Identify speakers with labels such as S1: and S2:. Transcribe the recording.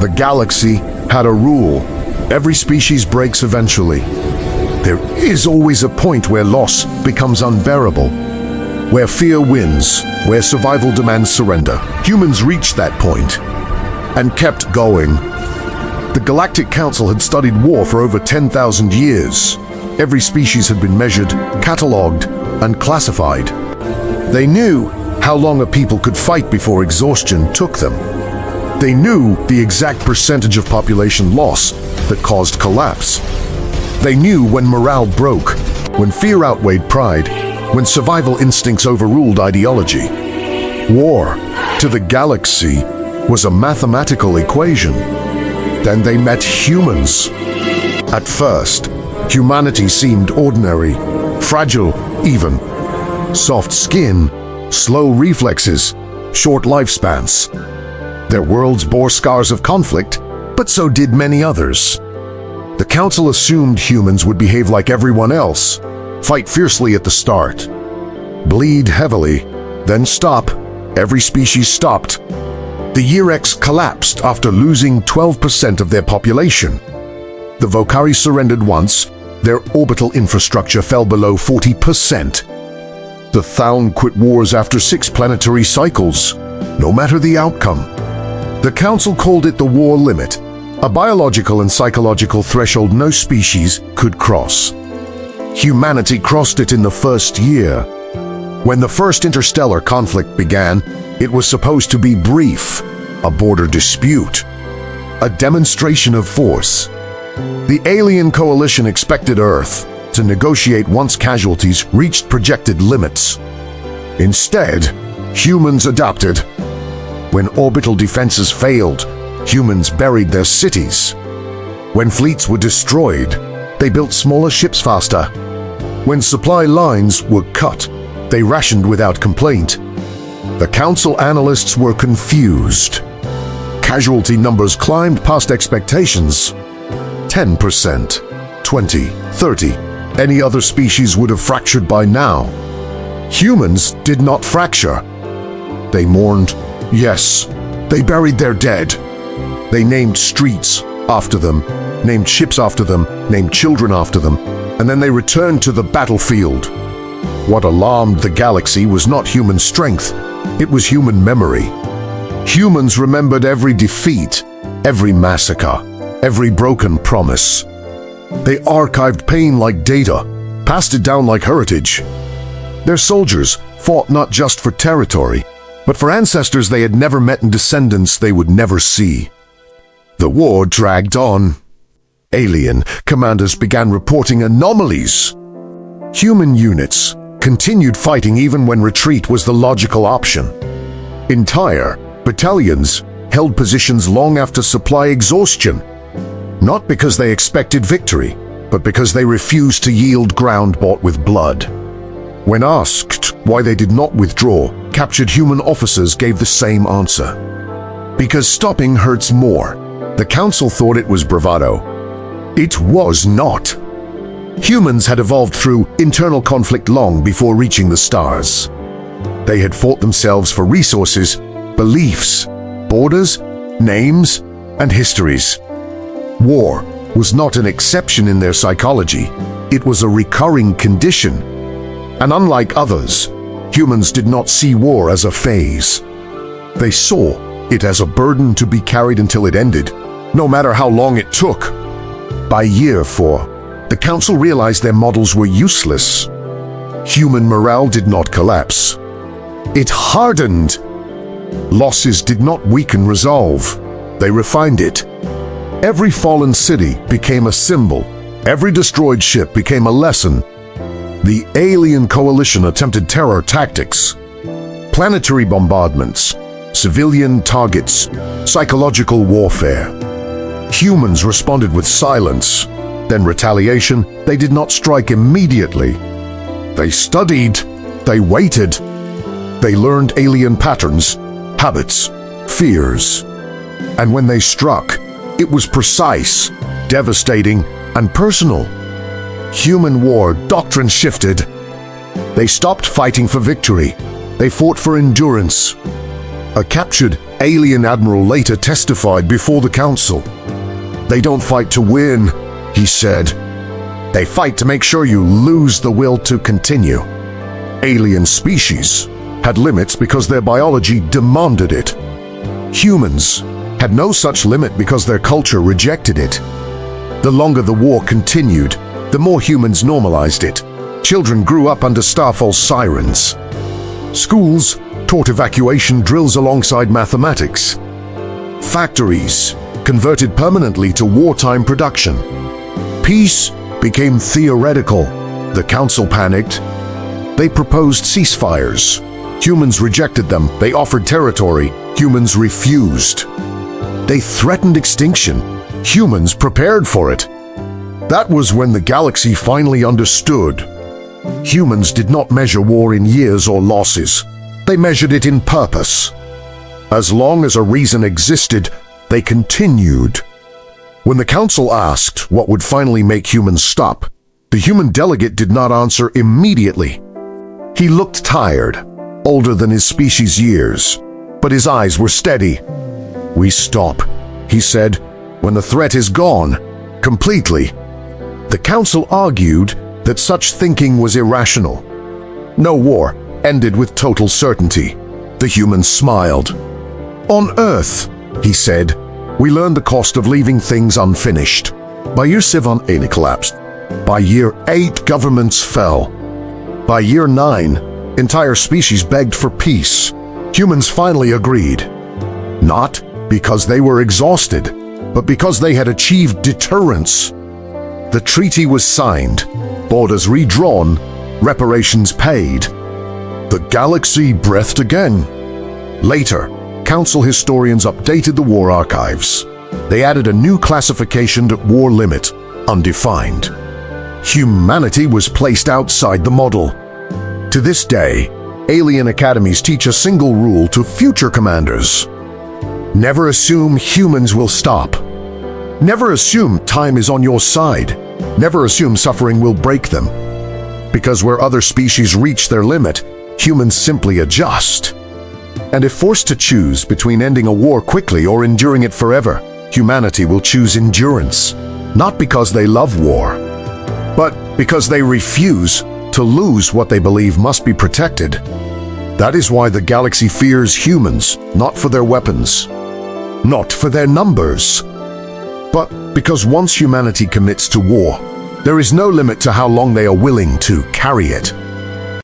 S1: The galaxy had a rule. Every species breaks eventually. There is always a point where loss becomes unbearable, where fear wins, where survival demands surrender. Humans reached that point and kept going. The Galactic Council had studied war for over 10,000 years. Every species had been measured, catalogued, and classified. They knew how long a people could fight before exhaustion took them. They knew the exact percentage of population loss that caused collapse. They knew when morale broke, when fear outweighed pride, when survival instincts overruled ideology. War, to the galaxy, was a mathematical equation. Then they met humans. At first, humanity seemed ordinary, fragile even. Soft skin, slow reflexes, short lifespans. Their worlds bore scars of conflict, but so did many others. The Council assumed humans would behave like everyone else, fight fiercely at the start, bleed heavily, then stop. Every species stopped. The Year X collapsed after losing 12% of their population. The Vokari surrendered once. Their orbital infrastructure fell below 40%. The Thaun quit wars after 6 planetary cycles, no matter the outcome. The Council called it the war limit, a biological and psychological threshold no species could cross. Humanity crossed it in the first year. When the first interstellar conflict began, it was supposed to be brief, a border dispute, a demonstration of force. The alien coalition expected Earth to negotiate once casualties reached projected limits. Instead, humans adapted. When orbital defenses failed, humans buried their cities. When fleets were destroyed, they built smaller ships faster. When supply lines were cut, they rationed without complaint. The Council analysts were confused. Casualty numbers climbed past expectations. 10%, 20, 30. Any other species would have fractured by now. Humans did not fracture. They mourned. Yes, they buried their dead. They named streets after them, named ships after them, named children after them, and then they returned to the battlefield. What alarmed the galaxy was not human strength, it was human memory. Humans remembered every defeat, every massacre, every broken promise. They archived pain like data, passed it down like heritage. Their soldiers fought not just for territory, but for ancestors they had never met and descendants they would never see. The war dragged on. Alien commanders began reporting anomalies. Human units continued fighting even when retreat was the logical option. Entire battalions held positions long after supply exhaustion, not because they expected victory, but because they refused to yield ground bought with blood. When asked why they did not withdraw, captured human officers gave the same answer. Because stopping hurts more. The Council thought it was bravado. It was not. Humans had evolved through internal conflict long before reaching the stars. They had fought themselves for resources, beliefs, borders, names, and histories. War was not an exception in their psychology. It was a recurring condition. And unlike others, humans did not see war as a phase. They saw it as a burden to be carried until it ended, no matter how long it took. By year 4, the Council realized their models were useless. Human morale did not collapse. It hardened. Losses did not weaken resolve. They refined it. Every fallen city became a symbol. Every destroyed ship became a lesson. The alien coalition attempted terror tactics, planetary bombardments, civilian targets, psychological warfare. Humans responded with silence, then retaliation. They did not strike immediately. They studied, they waited, they learned alien patterns, habits, fears. And when they struck, it was precise, devastating, and personal. Human war doctrine shifted. They stopped fighting for victory. They fought for endurance. A captured alien admiral later testified before the council. "They don't fight to win," he said. "They fight to make sure you lose the will to continue." Alien species had limits because their biology demanded it. Humans had no such limit because their culture rejected it. The longer the war continued, the more humans normalized it. Children grew up under Starfall's sirens. Schools taught evacuation drills alongside mathematics. Factories converted permanently to wartime production. Peace became theoretical. The council panicked. They proposed ceasefires. Humans rejected them. They offered territory. Humans refused. They threatened extinction. Humans prepared for it. That was when the galaxy finally understood. Humans did not measure war in years or losses. They measured it in purpose. As long as a reason existed, they continued. When the council asked what would finally make humans stop, the human delegate did not answer immediately. He looked tired, older than his species' years, but his eyes were steady. "We stop," he said, "when the threat is gone, completely." The council argued that such thinking was irrational. No war ended with total certainty. The humans smiled. "On Earth," he said, "we learned the cost of leaving things unfinished. By year 7, it collapsed. By year 8, governments fell. By year 9, entire species begged for peace. Humans finally agreed. Not because they were exhausted, but because they had achieved deterrence. The treaty was signed, borders redrawn, reparations paid. The galaxy breathed again. Later, council historians updated the war archives. They added a new classification to war limit, undefined. Humanity was placed outside the model. To this day, alien academies teach a single rule to future commanders. Never assume humans will stop. Never assume time is on your side. Never assume suffering will break them. Because where other species reach their limit, humans simply adjust. And if forced to choose between ending a war quickly or enduring it forever, humanity will choose endurance. Not because they love war, but because they refuse to lose what they believe must be protected. That is why the galaxy fears humans, not for their weapons, not for their numbers, but because once humanity commits to war, there is no limit to how long they are willing to carry it.